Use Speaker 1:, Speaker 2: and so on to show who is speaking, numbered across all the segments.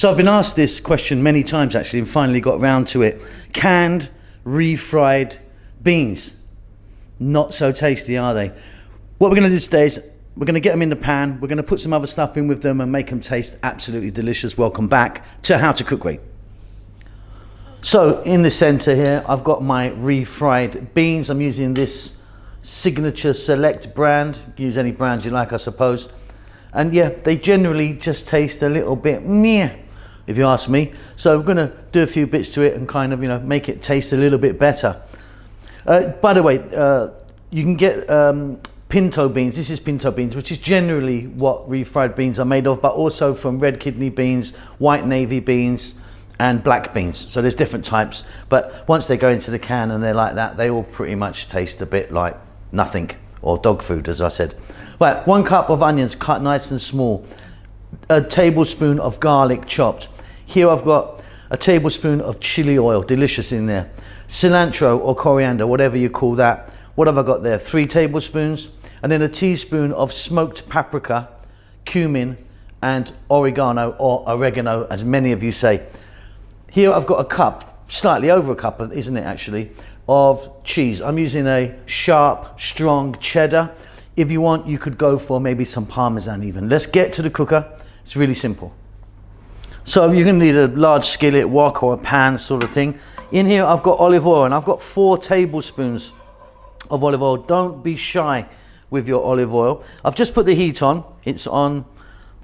Speaker 1: So I've been asked this question many times actually, and finally got round to it. Canned, refried beans. Not so tasty, are they? What we're going to do today is we're going to get them in the pan. We're going to put some other stuff in with them and make them taste absolutely delicious. Welcome back to How to Cook Great. So in the center here, I've got my refried beans. I'm using this Signature Select brand. Use any brand you like, I suppose. And yeah, they generally just taste a little bit meh, if you ask me. So we're going to do a few bits to it and kind of, make it taste a little bit better. By the way, you can get pinto beans. This is pinto beans, which is generally what refried beans are made of, but also from red kidney beans, white navy beans, and black beans. So there's different types, but once they go into the can and they're like that, they all pretty much taste a bit like nothing, or dog food, as I said. Right, 1 cup of onions cut nice and small, a tablespoon of garlic chopped. Here I've got a tablespoon of chili oil, delicious in there. Cilantro or coriander, whatever you call that. What have I got there? 3 tablespoons, and then a teaspoon of smoked paprika, cumin, and oregano, or oregano, as many of you say. Here I've got a cup, slightly over a cup, isn't it actually, of cheese. I'm using a sharp, strong cheddar. If you want, you could go for maybe some Parmesan even. Let's get to the cooker. It's really simple. So you're going to need a large skillet, wok, or a pan sort of thing. In here I've got olive oil, and I've got 4 tablespoons of olive oil. Don't be shy with your olive oil. I've just put the heat on. It's on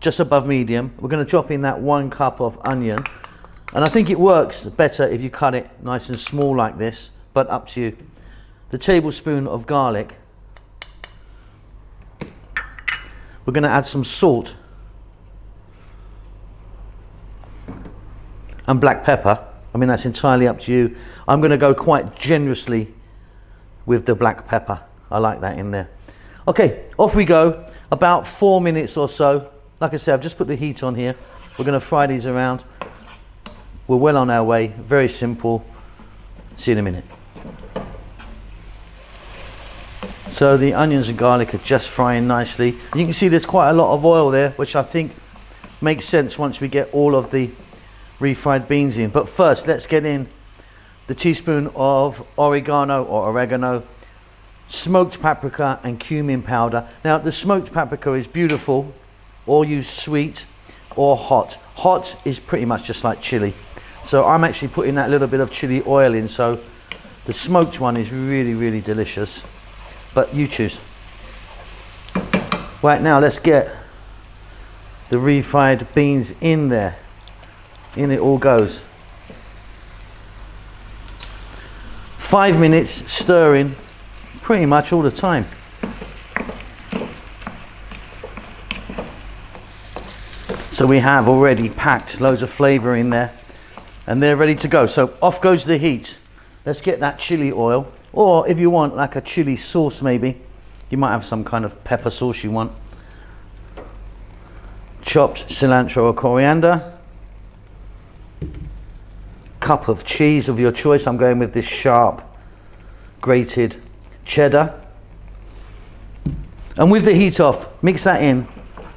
Speaker 1: just above medium. We're going to drop in that 1 cup of onion. And I think it works better if you cut it nice and small like this, but up to you. The tablespoon of garlic. We're going to add some salt and black pepper. I mean, that's entirely up to you. I'm going to go quite generously with the black pepper. I like that in there. Okay, off we go. About 4 minutes or so. Like I said, I've just put the heat on here. We're going to fry these around. We're well on our way. Very simple. See you in a minute. So the onions and garlic are just frying nicely. You can see there's quite a lot of oil there, which I think makes sense once we get all of the refried beans in. But first, let's get in the teaspoon of oregano or oregano, smoked paprika, and cumin powder. Now, the smoked paprika is beautiful, or use sweet or hot. Hot is pretty much just like chili. So I'm actually putting that little bit of chili oil in, so the smoked one is really, really delicious. But you choose. Right, now let's get the refried beans in there. In it all goes. 5 minutes stirring pretty much all the time. So we have already packed loads of flavor in there, and they're ready to go. So off goes the heat. Let's get that chili oil. Or if you want like a chili sauce, maybe you might have some kind of pepper sauce you want. Chopped cilantro or coriander. Cup of cheese of your choice. I'm going with this sharp grated cheddar. And with the heat off, mix that in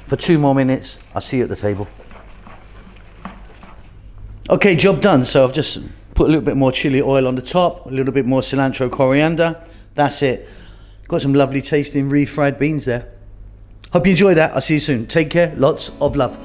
Speaker 1: for 2 more minutes. I'll see you at the table. Okay, job done. So I've just put a little bit more chili oil on the top, a little bit more cilantro, coriander. That's it. Got some lovely tasting refried beans there. Hope you enjoyed that. I'll see you soon. Take care. Lots of love.